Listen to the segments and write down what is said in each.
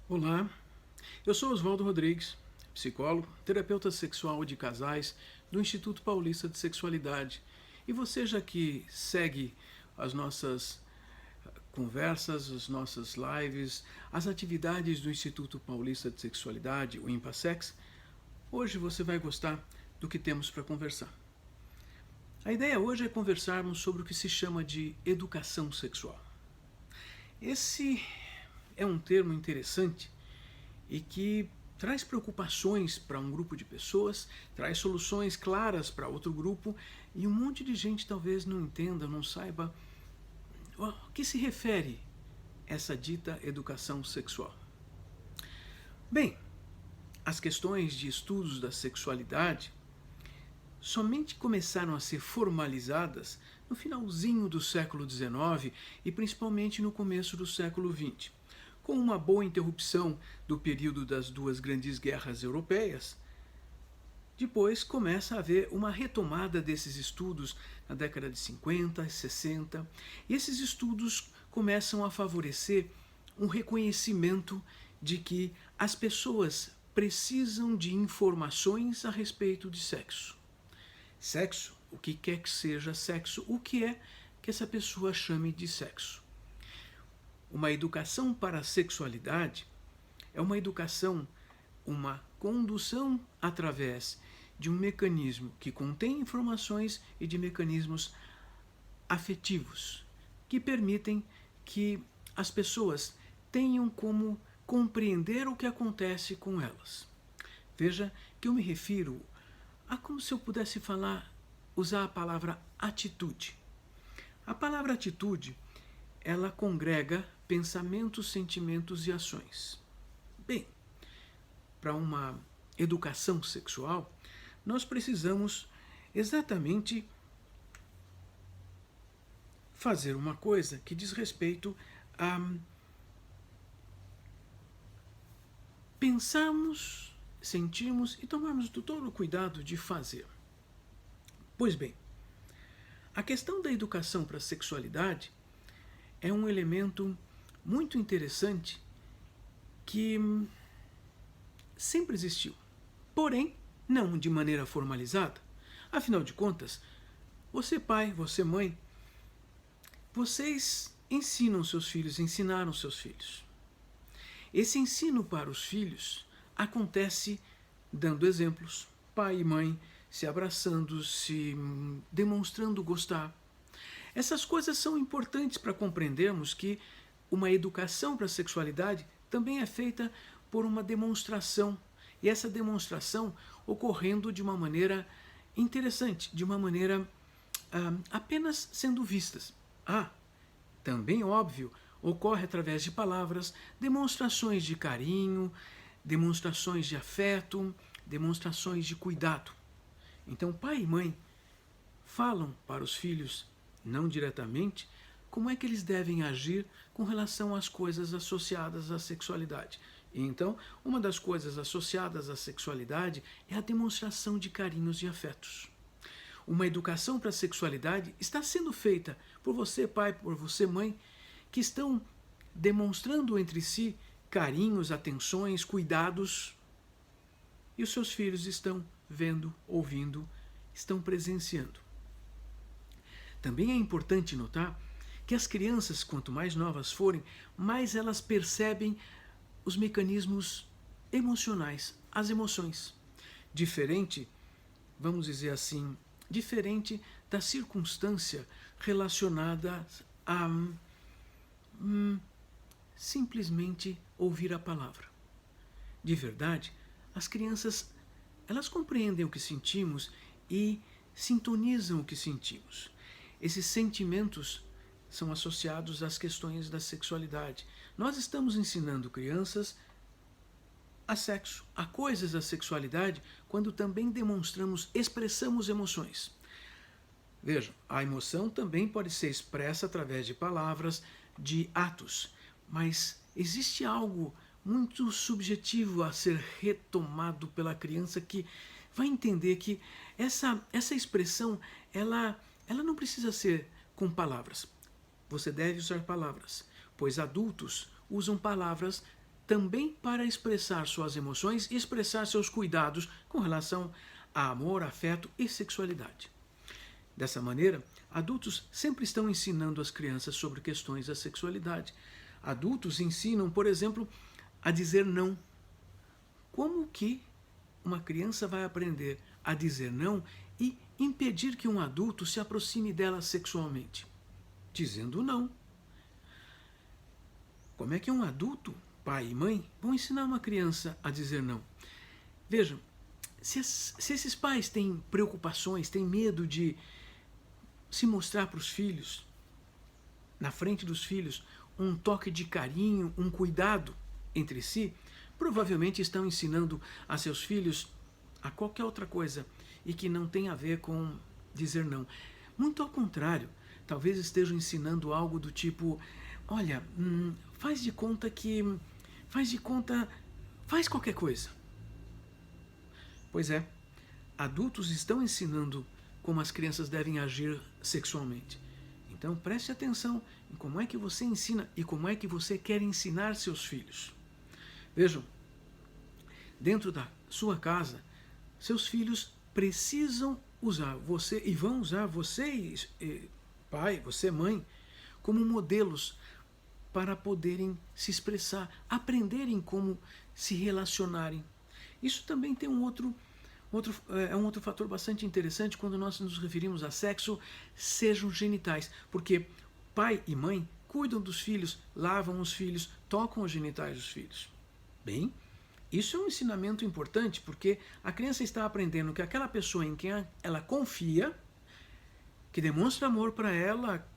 Olá, eu sou Oswaldo Rodrigues, psicólogo, terapeuta sexual de casais do Instituto Paulista de Sexualidade. E você já que segue as nossas conversas, as nossas lives, as atividades do Instituto Paulista de Sexualidade, o IMPASEX, hoje você vai gostar do que temos para conversar. A ideia hoje é conversarmos sobre o que se chama de educação sexual. Esse é um termo interessante e que traz preocupações para um grupo de pessoas, traz soluções claras para outro grupo e um monte de gente talvez não entenda, não saiba a que se refere essa dita educação sexual. Bem, as questões de estudos da sexualidade somente começaram a ser formalizadas no finalzinho do século XIX e principalmente no começo do século XX. Com uma boa interrupção do período das duas grandes guerras europeias, depois começa a haver uma retomada desses estudos na década de 50, 60, e esses estudos começam a favorecer um reconhecimento de que as pessoas precisam de informações a respeito de sexo. Sexo, o que quer que seja sexo, o que é que essa pessoa chame de sexo. Uma educação para a sexualidade é uma educação, uma condução através de um mecanismo que contém informações e de mecanismos afetivos que permitem que as pessoas tenham como compreender o que acontece com elas. Veja que eu me refiro a como se eu pudesse usar a palavra atitude. A palavra atitude, ela congrega pensamentos, sentimentos e ações. Bem, para uma educação sexual, nós precisamos exatamente fazer uma coisa que diz respeito a pensarmos, sentirmos e tomarmos todo o cuidado de fazer. Pois bem, a questão da educação para a sexualidade é um elemento muito interessante que sempre existiu, porém não de maneira formalizada. Afinal de contas, você pai, você mãe, vocês ensinam seus filhos, ensinaram seus filhos. Esse ensino para os filhos acontece dando exemplos, pai e mãe se abraçando, se demonstrando gostar. Essas coisas são importantes para compreendermos que uma educação para a sexualidade também é feita por uma demonstração, e essa demonstração ocorrendo de uma maneira interessante, de uma maneira apenas sendo vistas. Também óbvio, ocorre através de palavras, demonstrações de carinho, demonstrações de afeto, demonstrações de cuidado. Então, pai e mãe falam para os filhos, não diretamente, como é que eles devem agir com relação às coisas associadas à sexualidade. E então, uma das coisas associadas à sexualidade é a demonstração de carinhos e afetos. Uma educação para a sexualidade está sendo feita por você, pai, por você, mãe, que estão demonstrando entre si carinhos, atenções, cuidados, e os seus filhos estão vendo, ouvindo, estão presenciando. Também é importante notar que as crianças, quanto mais novas forem, mais elas percebem os mecanismos emocionais, as emoções. Diferente, vamos dizer assim, diferente da circunstância relacionada a simplesmente ouvir a palavra. De verdade, as crianças, elas compreendem o que sentimos e sintonizam o que sentimos. Esses sentimentos são associados às questões da sexualidade. Nós estamos ensinando crianças a sexo, a coisas da sexualidade, quando também demonstramos, expressamos emoções. Vejam, a emoção também pode ser expressa através de palavras, de atos, mas existe algo muito subjetivo a ser retomado pela criança que vai entender que essa expressão, ela não precisa ser com palavras. Você deve usar palavras, pois adultos usam palavras também para expressar suas emoções e expressar seus cuidados com relação a amor, afeto e sexualidade. Dessa maneira, adultos sempre estão ensinando as crianças sobre questões da sexualidade. Adultos ensinam, por exemplo, a dizer não. Como que uma criança vai aprender a dizer não e impedir que um adulto se aproxime dela sexualmente? Dizendo não. Como é que um adulto, pai e mãe, vão ensinar uma criança a dizer não? Vejam, se esses pais têm preocupações, têm medo de se mostrar para os filhos, na frente dos filhos, um toque de carinho, um cuidado entre si, provavelmente estão ensinando a seus filhos a qualquer outra coisa e que não tem a ver com dizer não. Muito ao contrário, talvez estejam ensinando algo do tipo, olha, faz qualquer coisa. Pois é, adultos estão ensinando como as crianças devem agir sexualmente. Então preste atenção em como é que você ensina e como é que você quer ensinar seus filhos. Vejam, dentro da sua casa, seus filhos precisam usar você e vão usar você, pai, você, mãe, como modelos para poderem se expressar, aprenderem como se relacionarem. Isso também tem um outro fator bastante interessante quando nós nos referimos a sexo, sejam genitais, porque pai e mãe cuidam dos filhos, lavam os filhos, tocam os genitais dos filhos. Bem, isso é um ensinamento importante porque a criança está aprendendo que aquela pessoa em quem ela confia, que demonstra amor para ela,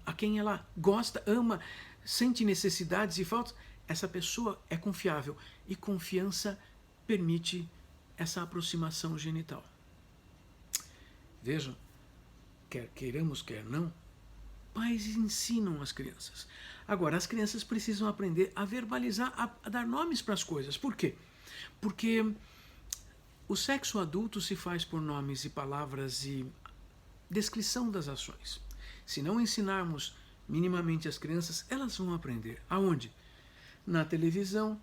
a quem ela gosta, ama, sente necessidades e faltas, essa pessoa é confiável e confiança permite essa aproximação genital. Vejam, quer queiramos, quer não, pais ensinam as crianças. Agora, as crianças precisam aprender a verbalizar, a dar nomes para as coisas. Por quê? Porque o sexo adulto se faz por nomes e palavras e descrição das ações. Se não ensinarmos minimamente as crianças, elas vão aprender. Aonde? Na televisão.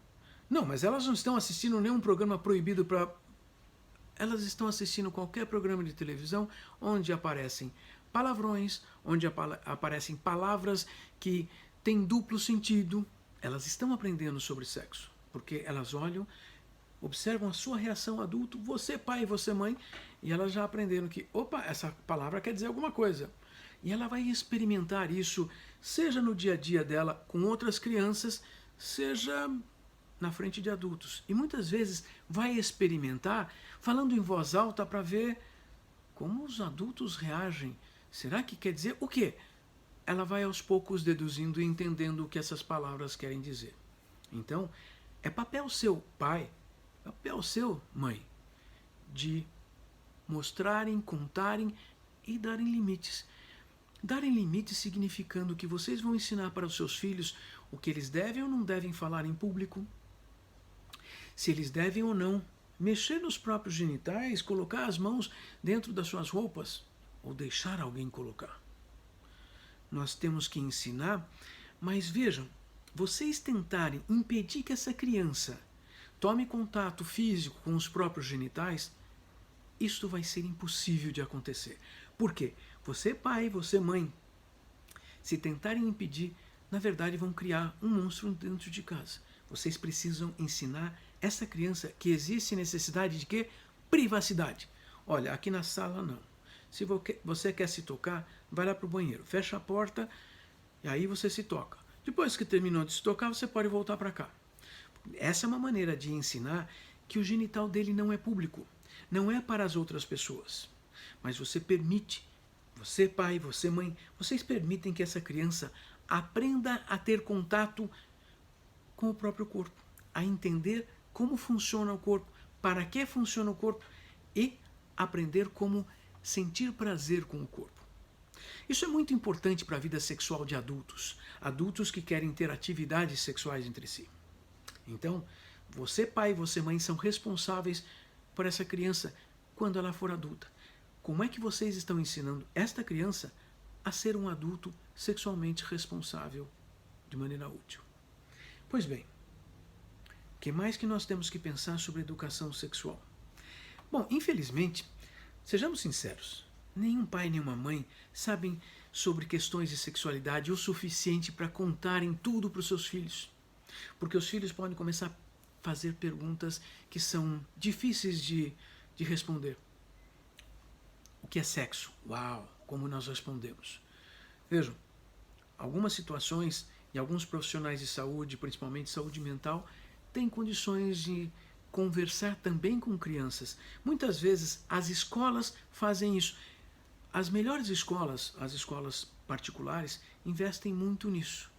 Não, mas elas não estão assistindo nenhum programa proibido para... Elas estão assistindo qualquer programa de televisão onde aparecem palavrões, onde aparecem palavras que têm duplo sentido. Elas estão aprendendo sobre sexo, porque elas olham, observam a sua reação adulto, você pai e você mãe, e elas já aprenderam que, opa, essa palavra quer dizer alguma coisa. E ela vai experimentar isso, seja no dia a dia dela com outras crianças, seja na frente de adultos. E muitas vezes vai experimentar falando em voz alta para ver como os adultos reagem. Será que quer dizer o quê? Ela vai aos poucos deduzindo e entendendo o que essas palavras querem dizer. Então, é papel seu, pai, papel seu, mãe, de mostrarem, contarem e darem limites. Darem limites significando que vocês vão ensinar para os seus filhos o que eles devem ou não devem falar em público, se eles devem ou não mexer nos próprios genitais, colocar as mãos dentro das suas roupas ou deixar alguém colocar. Nós temos que ensinar, mas vejam, vocês tentarem impedir que essa criança tome contato físico com os próprios genitais, isso vai ser impossível de acontecer. Por quê? Você pai, você mãe, se tentarem impedir, na verdade vão criar um monstro dentro de casa. Vocês precisam ensinar essa criança que existe necessidade de quê? Privacidade. Olha, aqui na sala não. Se você quer se tocar, vai lá para o banheiro, fecha a porta e aí você se toca. Depois que terminou de se tocar, você pode voltar para cá. Essa é uma maneira de ensinar que o genital dele não é público, não é para as outras pessoas. Mas você permite, você pai, você mãe, vocês permitem que essa criança aprenda a ter contato com o próprio corpo, a entender como funciona o corpo, para que funciona o corpo e aprender como sentir prazer com o corpo. Isso é muito importante para a vida sexual de adultos, adultos que querem ter atividades sexuais entre si. Então, você pai e você mãe são responsáveis por essa criança quando ela for adulta. Como é que vocês estão ensinando esta criança a ser um adulto sexualmente responsável de maneira útil? Pois Pois bem, o que mais que nós temos que pensar sobre educação sexual? Bom, infelizmente, sejamos sinceros, nenhum pai, nenhuma mãe sabem sobre questões de sexualidade o suficiente para contarem tudo para os seus filhos. Porque os filhos podem começar a fazer perguntas que são difíceis de responder. O que é sexo? Uau, como nós respondemos. Vejam, algumas situações e alguns profissionais de saúde, principalmente saúde mental, têm condições de conversar também com crianças. Muitas vezes as escolas fazem isso. As melhores escolas, as escolas particulares, investem muito nisso.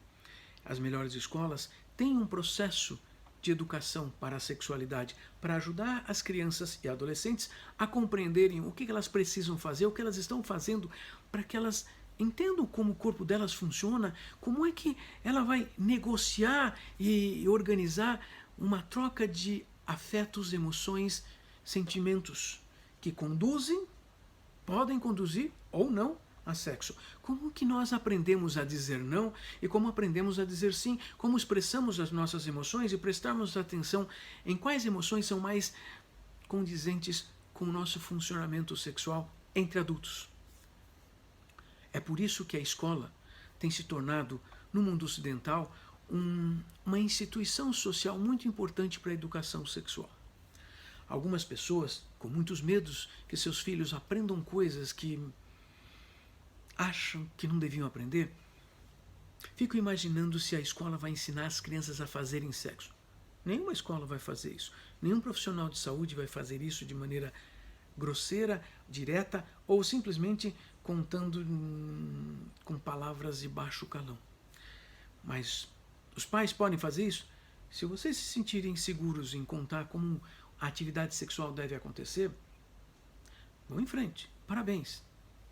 As melhores escolas têm um processo de educação para a sexualidade, para ajudar as crianças e adolescentes a compreenderem o que elas precisam fazer, o que elas estão fazendo, para que elas entendam como o corpo delas funciona, como é que ela vai negociar e organizar uma troca de afetos, emoções, sentimentos que podem conduzir ou não a sexo. Como que nós aprendemos a dizer não e como aprendemos a dizer sim? Como expressamos as nossas emoções e prestarmos atenção em quais emoções são mais condizentes com o nosso funcionamento sexual entre adultos. É por isso que a escola tem se tornado, no mundo ocidental, uma instituição social muito importante para a educação sexual. Algumas pessoas, com muitos medos que seus filhos aprendam coisas que acham que não deviam aprender, ficam imaginando se a escola vai ensinar as crianças a fazerem sexo. Nenhuma escola vai fazer isso. Nenhum profissional de saúde vai fazer isso de maneira grosseira, direta ou simplesmente contando com palavras de baixo calão. Mas os pais podem fazer isso? Se vocês se sentirem seguros em contar como a atividade sexual deve acontecer, vão em frente. Parabéns.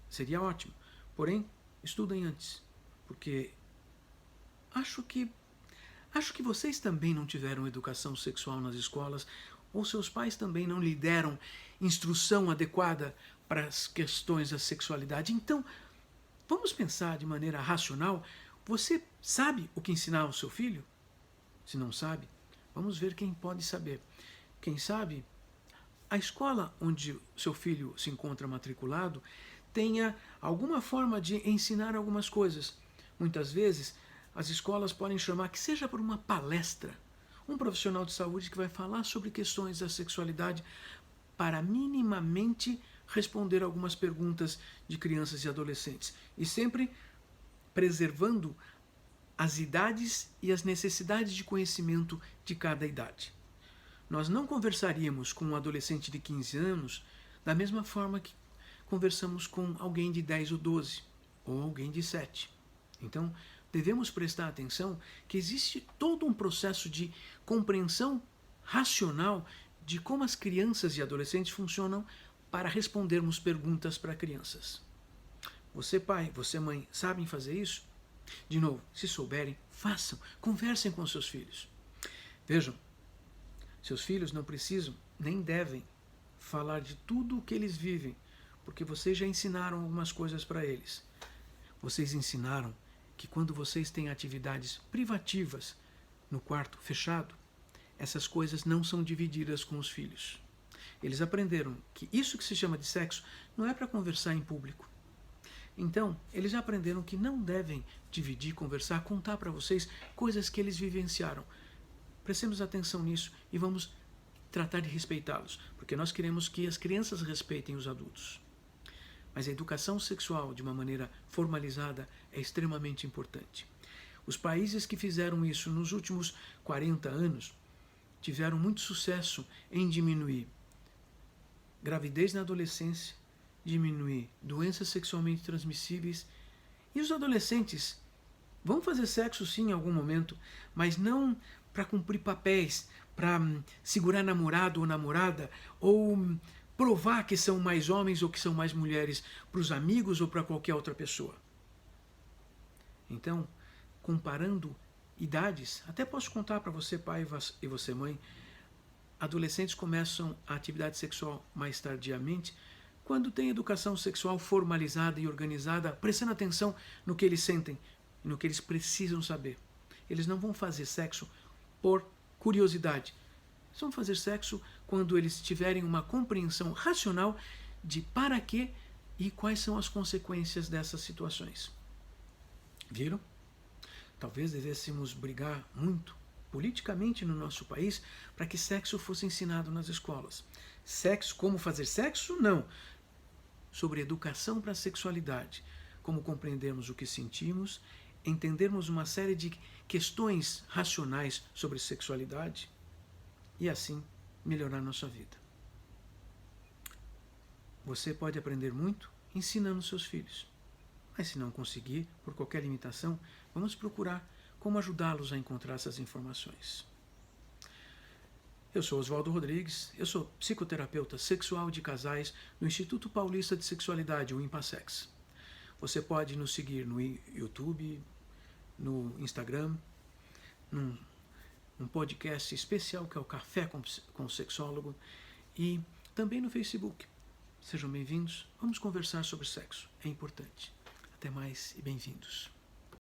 Seria ótimo. Porém, estudem antes. Porque acho que vocês também não tiveram educação sexual nas escolas, ou seus pais também não lhe deram instrução adequada para as questões da sexualidade. Então, vamos pensar de maneira racional. Você sabe o que ensinar ao seu filho? Se não sabe, vamos ver quem pode saber. Quem sabe, a escola onde seu filho se encontra matriculado tenha alguma forma de ensinar algumas coisas. Muitas vezes, as escolas podem chamar, que seja por uma palestra, um profissional de saúde que vai falar sobre questões da sexualidade para minimamente responder algumas perguntas de crianças e adolescentes. E sempre preservando as idades e as necessidades de conhecimento de cada idade. Nós não conversaríamos com um adolescente de 15 anos da mesma forma que conversamos com alguém de 10 ou 12, ou alguém de 7. Então, devemos prestar atenção que existe todo um processo de compreensão racional de como as crianças e adolescentes funcionam para respondermos perguntas para crianças. Você, pai, você, mãe, sabem fazer isso? De novo, se souberem, façam, conversem com seus filhos. Vejam, seus filhos não precisam, nem devem, falar de tudo o que eles vivem, porque vocês já ensinaram algumas coisas para eles. Vocês ensinaram que quando vocês têm atividades privativas no quarto fechado, essas coisas não são divididas com os filhos. Eles aprenderam que isso que se chama de sexo não é para conversar em público. Então, eles já aprenderam que não devem dividir, conversar, contar para vocês coisas que eles vivenciaram. Prestemos atenção nisso e vamos tratar de respeitá-los, porque nós queremos que as crianças respeitem os adultos. Mas a educação sexual, de uma maneira formalizada, é extremamente importante. Os países que fizeram isso nos últimos 40 anos tiveram muito sucesso em diminuir gravidez na adolescência, diminuir doenças sexualmente transmissíveis. E os adolescentes vão fazer sexo sim em algum momento, mas não para cumprir papéis, para segurar namorado ou namorada, ou provar que são mais homens ou que são mais mulheres para os amigos ou para qualquer outra pessoa. Então, comparando idades, até posso contar para você, pai, e você, mãe, adolescentes começam a atividade sexual mais tardiamente, quando tem educação sexual formalizada e organizada, prestando atenção no que eles sentem, no que eles precisam saber. Eles não vão fazer sexo por curiosidade. Eles vão fazer sexo quando eles tiverem uma compreensão racional de para quê e quais são as consequências dessas situações. Viram? Talvez devêssemos brigar muito politicamente no nosso país para que sexo fosse ensinado nas escolas. Sexo, como fazer sexo? Não. Sobre educação para a sexualidade, como compreendermos o que sentimos, entendermos uma série de questões racionais sobre sexualidade e assim melhorar nossa vida. Você pode aprender muito ensinando seus filhos, mas se não conseguir, por qualquer limitação, vamos procurar como ajudá-los a encontrar essas informações. Eu sou Oswaldo Rodrigues, eu sou psicoterapeuta sexual de casais no Instituto Paulista de Sexualidade, o INPASEX. Você pode nos seguir no YouTube, no Instagram, num podcast especial que é o Café com o Sexólogo e também no Facebook. Sejam bem-vindos, vamos conversar sobre sexo, é importante. Até mais e bem-vindos.